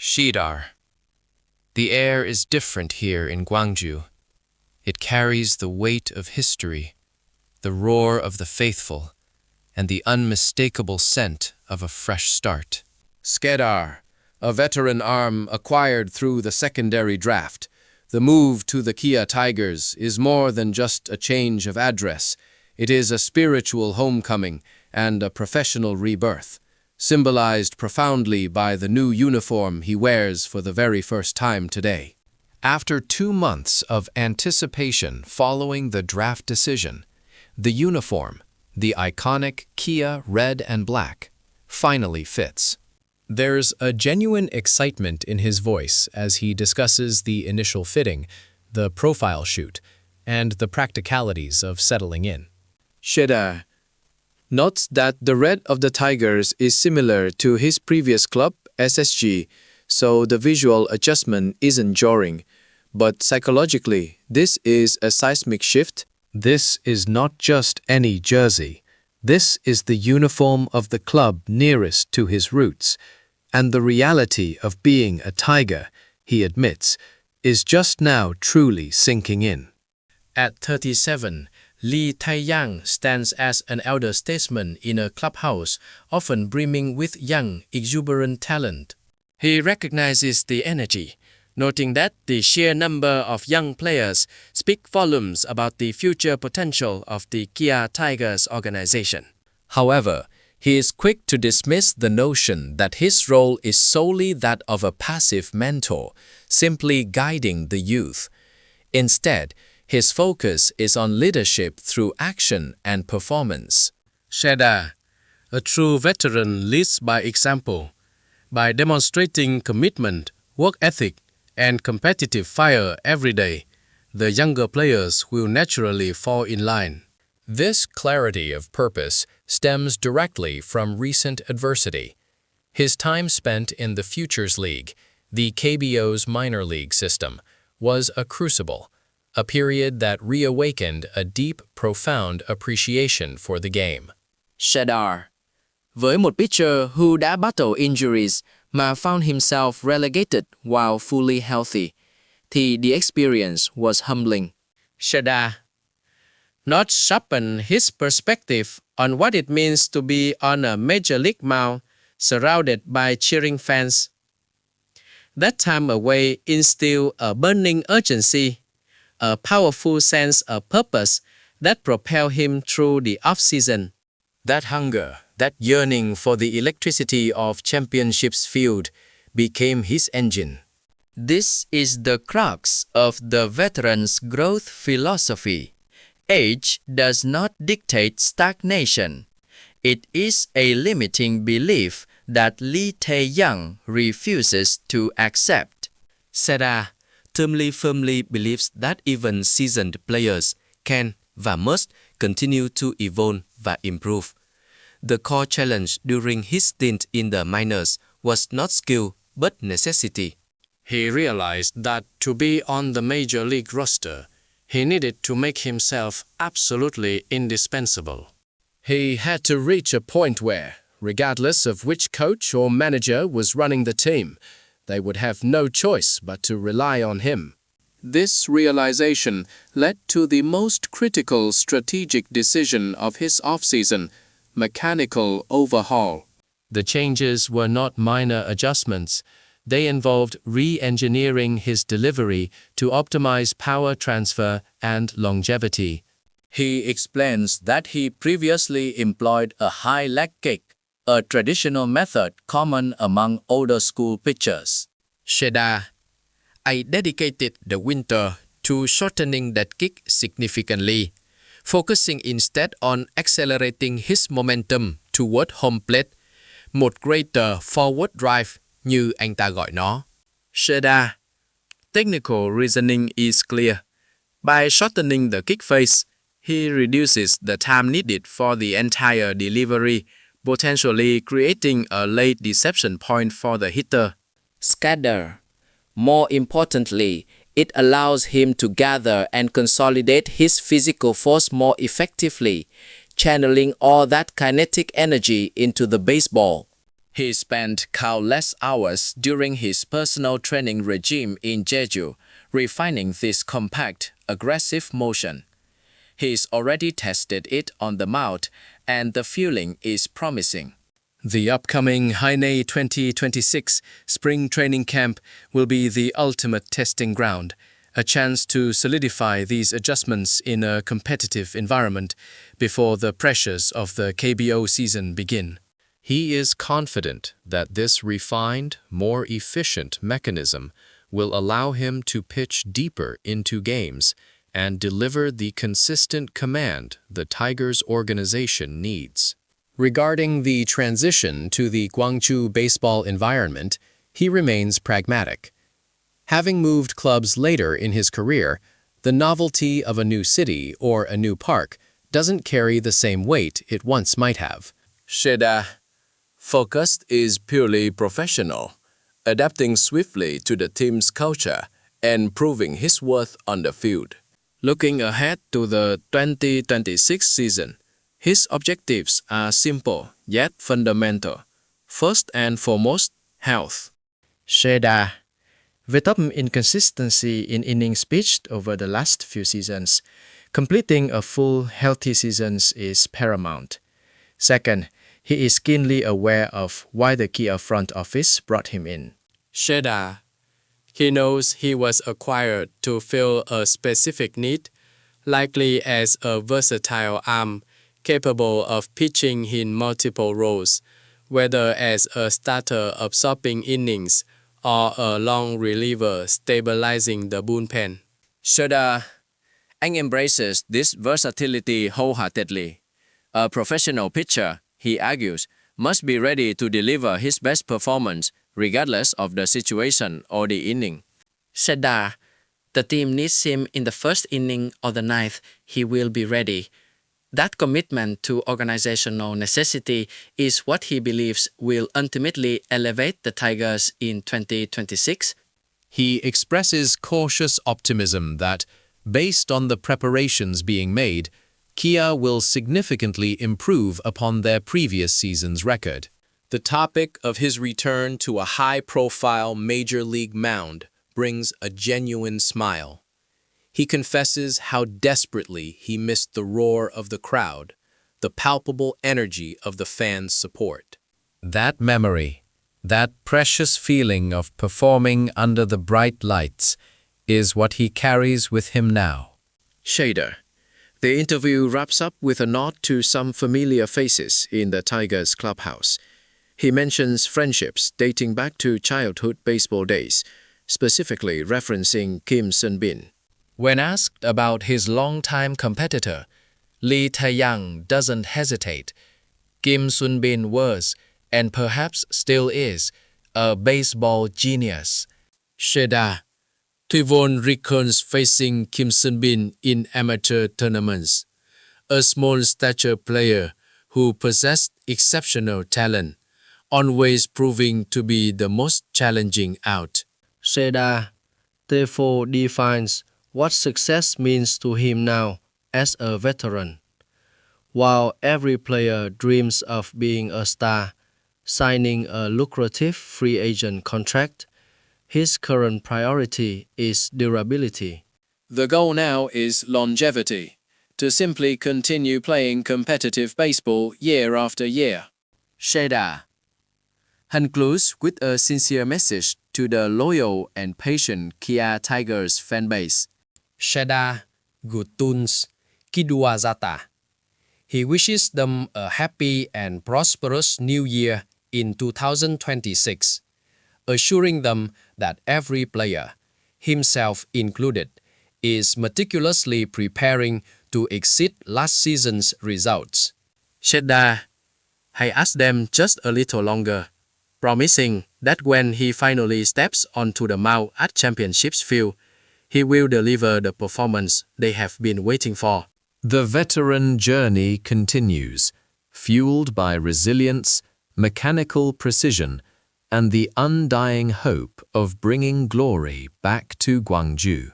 Shidar. The air is different here in Gwangju. It carries the weight of history, the roar of the faithful, and the unmistakable scent of a fresh start. Skedar, a veteran arm acquired through the secondary draft. The move to the Kia Tigers is more than just a change of address. It is a spiritual homecoming and a professional rebirth, symbolized profoundly by the new uniform he wears for the very first time today. After 2 months of anticipation following the draft decision, the uniform, the iconic Kia red and black, finally fits. There's a genuine excitement in his voice as he discusses the initial fitting, the profile shoot, and the practicalities of settling in. Shedar notes that the red of the Tigers is similar to his previous club, SSG, so the visual adjustment isn't jarring. But psychologically, this is a seismic shift. This is not just any jersey. This is the uniform of the club nearest to his roots, and the reality of being a Tiger, he admits, is just now truly sinking in. At 37, Lee Tae-yang stands as an elder statesman in a clubhouse, often brimming with young, exuberant talent. He recognizes the energy, noting that the sheer number of young players speak volumes about the future potential of the Kia Tigers organization. However, he is quick to dismiss the notion that his role is solely that of a passive mentor, simply guiding the youth. Instead, his focus is on leadership through action and performance. Shedar, a true veteran, leads by example. By demonstrating commitment, work ethic, and competitive fire every day, the younger players will naturally fall in line. This clarity of purpose stems directly from recent adversity. His time spent in the Futures League, the KBO's minor league system, was a crucible, a period that reawakened a deep, profound appreciation for the game. Shedar, với một pitcher who đã battle injuries mà found himself relegated while fully healthy, thì the experience was humbling. Shedar not sharpen his perspective on what it means to be on a major league mound surrounded by cheering fans. That time away instilled a burning urgency, a powerful sense of purpose that propelled him through the off-season. That hunger, that yearning for the electricity of championships field became his engine. This is the crux of the veteran's growth philosophy. Age does not dictate stagnation. It is a limiting belief that Lee Tae-yang refuses to accept. Shedar firmly believes that even seasoned players can và must continue to evolve và improve. The core challenge during his stint in the minors was not skill but necessity. He realized that to be on the major league roster, he needed to make himself absolutely indispensable. He had to reach a point where, regardless of which coach or manager was running the team, they would have no choice but to rely on him. This realization led to the most critical strategic decision of his off-season, mechanical overhaul. The changes were not minor adjustments. They involved re-engineering his delivery to optimize power transfer and longevity. He explains that he previously employed a high leg kick, a traditional method common among older school pitchers. Shedar, I dedicated the winter to shortening that kick significantly, focusing instead on accelerating his momentum toward home plate, một greater forward drive như anh ta gọi nó. Shedar, technical reasoning is clear. By shortening the kick phase, he reduces the time needed for the entire delivery, potentially creating a late deception point for the hitter. Scatter. More importantly, it allows him to gather and consolidate his physical force more effectively, channeling all that kinetic energy into the baseball. He spent countless hours during his personal training regime in Jeju, refining this compact, aggressive motion. He's already tested it on the mound, and the feeling is promising. The upcoming Haine 2026 spring training camp will be the ultimate testing ground, a chance to solidify these adjustments in a competitive environment before the pressures of the KBO season begin. He is confident that this refined, more efficient mechanism will allow him to pitch deeper into games and deliver the consistent command the Tigers organization needs. Regarding the transition to the Gwangju baseball environment, he remains pragmatic. Having moved clubs later in his career, the novelty of a new city or a new park doesn't carry the same weight it once might have. Sheda focused is purely professional, adapting swiftly to the team's culture and proving his worth on the field. Looking ahead to the 2026 season, his objectives are simple yet fundamental. First and foremost, health. Sheda, with up inconsistency in innings pitched over the last few seasons, completing a full healthy season is paramount. Second, he is keenly aware of why the Kia front office brought him in. Sheda. He knows he was acquired to fill a specific need, likely as a versatile arm capable of pitching in multiple roles, whether as a starter absorbing innings or a long reliever stabilizing the bullpen. Sheda embraces this versatility wholeheartedly. A professional pitcher, he argues, must be ready to deliver his best performance regardless of the situation or the inning. Sheda, the team needs him in the first inning or the ninth, he will be ready. That commitment to organizational necessity is what he believes will ultimately elevate the Tigers in 2026. He expresses cautious optimism that, based on the preparations being made, Kia will significantly improve upon their previous season's record. The topic of his return to a high-profile major league mound brings a genuine smile. He confesses how desperately he missed the roar of the crowd, the palpable energy of the fans' support. That memory, that precious feeling of performing under the bright lights, is what he carries with him now. Shader. The interview wraps up with a nod to some familiar faces in the Tigers clubhouse. He mentions friendships dating back to childhood baseball days, specifically referencing Kim Sun-bin. When asked about his longtime competitor, Lee Tae-yang doesn't hesitate. Kim Sun-bin was, and perhaps still is, a baseball genius. Sheda. Twivon recalls facing Kim Sun-bin in amateur tournaments, a small-stature player who possessed exceptional talent, always proving to be the most challenging out. Sheda, therefore defines what success means to him now as a veteran. While every player dreams of being a star, signing a lucrative free agent contract, his current priority is durability. The goal now is longevity, to simply continue playing competitive baseball year after year. Sheda concludes with a sincere message to the loyal and patient Kia Tigers fan base. Sheda Gutuns Kidua Zata. He wishes them a happy and prosperous new year in 2026, assuring them that every player, himself included, is meticulously preparing to exceed last season's results. Sheda, I asked them just a little longer, promising that when he finally steps onto the mound at Championships Field, he will deliver the performance they have been waiting for. The veteran journey continues, fueled by resilience, mechanical precision, and the undying hope of bringing glory back to Gwangju.